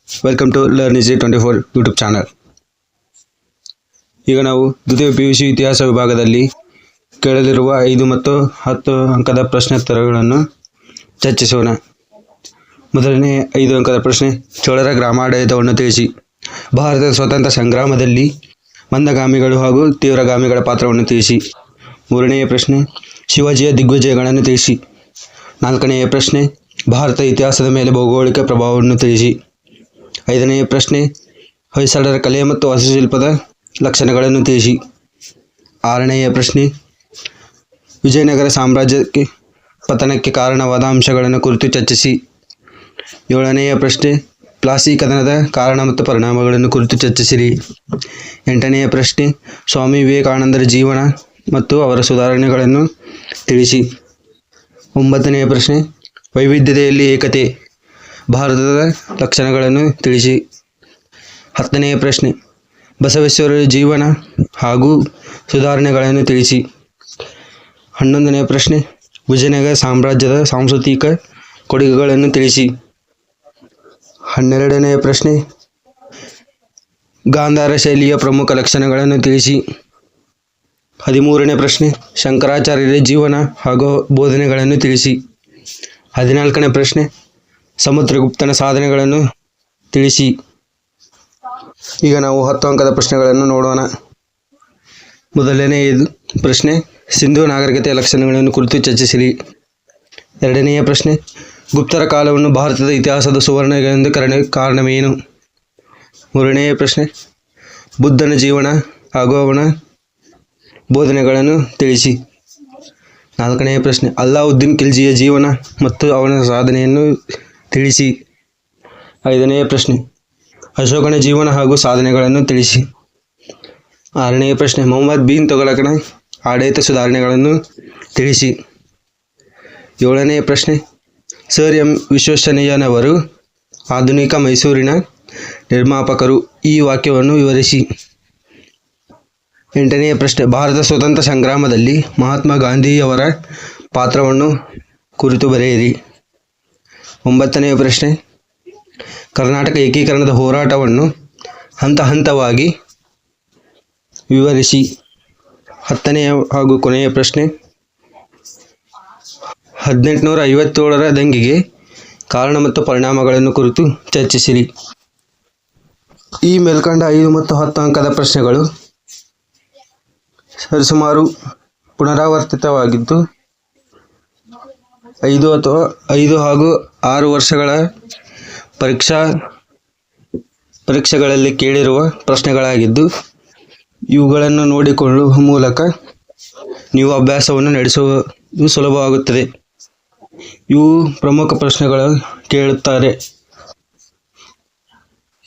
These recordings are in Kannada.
Welcome to learn easy 24 YouTube channel. ಈಗ ನಾವು ದ್ವಿತೀಯ PUC ಇತಿಹಾಸ ವಿಭಾಗದಲ್ಲಿ ಕೇಳಲಿರುವ 5 ಮತ್ತು 10 ಅಂಕದ ಪ್ರಶ್ನೋತ್ತರಗಳನ್ನು ಚರ್ಚಿಸೋಣ. ಮೊದಲನೇ 5 ಅಂಕದ ಪ್ರಶ್ನೆ, ಚೋಳರ ಗ್ರಾಮಾಡಳಿತವನ್ನು ತಿಳಿಸಿ. ಭಾರತದ ಸ್ವಾತಂತ್ರ್ಯ ಸಂಗ್ರಾಮದಲ್ಲಿ ಮಂದಗಾಮಿಗಳು ಹಾಗೂ ತೀವ್ರಗಾಮಿಗಳ ಪಾತ್ರವನ್ನು ತಿಳಿಸಿ. ಮೂರನೆಯ ಪ್ರಶ್ನೆ, ಶಿವಾಜಿಯ ದಿಗ್ವಿಜಯಗಳನ್ನು ತಿಳಿಸಿ. ನಾಲ್ಕನೆಯ ಪ್ರಶ್ನೆ, ಭಾರತ ಇತಿಹಾಸದ ಮೇಲೆ ಭೌಗೋಳಿಕ ಪ್ರಭಾವವನ್ನು ತಿಳಿಸಿ. ಐದನೆಯ ಪ್ರಶ್ನೆ, ಹೊಯ್ಸಳರ ಕಲೆ ಮತ್ತು ವಾಸ್ತುಶಿಲ್ಪದ ಲಕ್ಷಣಗಳನ್ನು ತಿಳಿಸಿ. ಆರನೆಯ ಪ್ರಶ್ನೆ, ವಿಜಯನಗರ ಸಾಮ್ರಾಜ್ಯಕ್ಕೆ ಪತನಕ್ಕೆ ಕಾರಣವಾದ ಅಂಶಗಳನ್ನು ಕುರಿತು ಚರ್ಚಿಸಿ. ಏಳನೆಯ ಪ್ರಶ್ನೆ, ಪ್ಲಾಸಿ ಕದನದ ಕಾರಣ ಮತ್ತು ಪರಿಣಾಮಗಳನ್ನು ಕುರಿತು ಚರ್ಚಿಸಿರಿ. ಎಂಟನೆಯ ಪ್ರಶ್ನೆ, ಸ್ವಾಮಿ ವಿವೇಕಾನಂದರ ಜೀವನ ಮತ್ತು ಅವರ ಸುಧಾರಣೆಗಳನ್ನು ತಿಳಿಸಿ. ಒಂಬತ್ತನೆಯ ಪ್ರಶ್ನೆ, ವೈವಿಧ್ಯತೆಯಲ್ಲಿ ಏಕತೆ, ಭಾರತದ ಲಕ್ಷಣಗಳನ್ನು ತಿಳಿಸಿ. 10ನೆಯ ಪ್ರಶ್ನೆ, ಬಸವೇಶ್ವರರ ಜೀವನ ಹಾಗೂ ಸುಧಾರಣೆಗಳನ್ನು ತಿಳಿಸಿ. 11ನೆಯ ಪ್ರಶ್ನೆ, ವಿಜಯನಗರ ಸಾಮ್ರಾಜ್ಯದ ಸಾಂಸ್ಕೃತಿಕ ಕೊಡುಗೆಗಳನ್ನು ತಿಳಿಸಿ. 12ನೆಯ ಪ್ರಶ್ನೆ, ಗಾಂಧಾರ ಶೈಲಿಯ ಪ್ರಮುಖ ಲಕ್ಷಣಗಳನ್ನು ತಿಳಿಸಿ. 13ನೇ ಪ್ರಶ್ನೆ, ಶಂಕರಾಚಾರ್ಯರ ಜೀವನ ಹಾಗೂ ಬೋಧನೆಗಳನ್ನು ತಿಳಿಸಿ. 14ನೇ ಪ್ರಶ್ನೆ, ಸಮುದ್ರಗುಪ್ತನ ಸಾಧನೆಗಳನ್ನು ತಿಳಿಸಿ. ಈಗ ನಾವು 10 ಅಂಕದ ಪ್ರಶ್ನೆಗಳನ್ನು ನೋಡೋಣ. ಮೊದಲನೆಯ ಪ್ರಶ್ನೆ, ಸಿಂಧೂ ನಾಗರಿಕತೆಯ ಲಕ್ಷಣಗಳನ್ನು ಕುರಿತು ಚರ್ಚಿಸಿರಿ. ಎರಡನೆಯ ಪ್ರಶ್ನೆ, ಗುಪ್ತರ ಕಾಲವನ್ನು ಭಾರತದ ಇತಿಹಾಸದ ಸುವರ್ಣಯುಗವೆಂದು ಕಾರಣವೇನು? ಮೂರನೆಯ ಪ್ರಶ್ನೆ, ಬುದ್ಧನ ಜೀವನ ಹಾಗೂ ಅವನ ಬೋಧನೆಗಳನ್ನು ತಿಳಿಸಿ. 4ನೆಯ ಪ್ರಶ್ನೆ, ಅಲ್ಲಾವುದ್ದೀನ್ ಖಿಲ್ಜಿಯ ಜೀವನ ಮತ್ತು ಅವನ ಸಾಧನೆಯನ್ನು ತಿಳಿಸಿ. 5ನೆಯ ಪ್ರಶ್ನೆ, ಅಶೋಕನ ಜೀವನ ಹಾಗೂ ಸಾಧನೆಗಳನ್ನು ತಿಳಿಸಿ. 6ನೆಯ ಪ್ರಶ್ನೆ, ಮೊಹಮ್ಮದ್ ಬಿನ್ ತುಘಲಕನ ಆಡಳಿತ ಸುಧಾರಣೆಗಳನ್ನು ತಿಳಿಸಿ. 7ನೆಯ ಪ್ರಶ್ನೆ, ಸರ್ ಎಂ ವಿಶ್ವೇಶ್ವರಯ್ಯನವರು ಆಧುನಿಕ ಮೈಸೂರಿನ ನಿರ್ಮಾಪಕರು, ಈ ವಾಕ್ಯವನ್ನು ವಿವರಿಸಿ. 8ನೆಯ ಪ್ರಶ್ನೆ, ಭಾರತ ಸ್ವಾತಂತ್ರ್ಯ ಸಂಗ್ರಾಮದಲ್ಲಿ ಮಹಾತ್ಮ ಗಾಂಧಿಯವರ ಪಾತ್ರವನ್ನು ಕುರಿತು ಬರೆಯಿರಿ. 9ನೆಯ ಪ್ರಶ್ನೆ, ಕರ್ನಾಟಕ ಏಕೀಕರಣದ ಹೋರಾಟವನ್ನು ಹಂತ ಹಂತವಾಗಿ ವಿವರಿಸಿ. 10ನೆಯ ಹಾಗೂ ಕೊನೆಯ ಪ್ರಶ್ನೆ, 1857ರ ದಂಗೆಗೆ ಕಾರಣ ಮತ್ತು ಪರಿಣಾಮಗಳನ್ನು ಕುರಿತು ಚರ್ಚಿಸಿರಿ. ಈ ಮೇಲ್ಕಂಡ 5 ಮತ್ತು 10 ಅಂಕದ ಪ್ರಶ್ನೆಗಳು ಸರಿಸುಮಾರು ಪುನರಾವರ್ತಿತವಾಗಿದ್ದು 5 ಹಾಗೂ 6 ವರ್ಷಗಳ ಪರೀಕ್ಷೆಗಳಲ್ಲಿ ಕೇಳಿರುವ ಪ್ರಶ್ನೆಗಳಾಗಿದ್ದು, ಇವುಗಳನ್ನು ನೋಡಿಕೊಳ್ಳುವ ಮೂಲಕ ನೀವು ಅಭ್ಯಾಸವನ್ನು ನಡೆಸುವುದು ಸುಲಭವಾಗುತ್ತದೆ. ಇವು ಪ್ರಮುಖ ಪ್ರಶ್ನೆಗಳು ಕೇಳುತ್ತಾರೆ.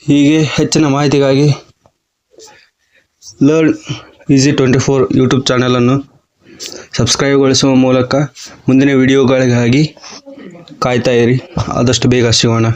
ಹೀಗೆ ಹೆಚ್ಚಿನ ಮಾಹಿತಿಗಾಗಿ ಲರ್ನ್ ಈಸಿ 24 ಯೂಟ್ಯೂಬ್ ಚಾನಲನ್ನು ಸಬ್ಸ್ಕ್ರೈಬ್ಗೊಳಿಸುವ ಮೂಲಕ ಮುಂದಿನ ವಿಡಿಯೋಗಳಿಗಾಗಿ ಕಾಯ್ತಾ ಇರಿ. ಆದಷ್ಟು ಬೇಗ ಸಿಗೋಣ.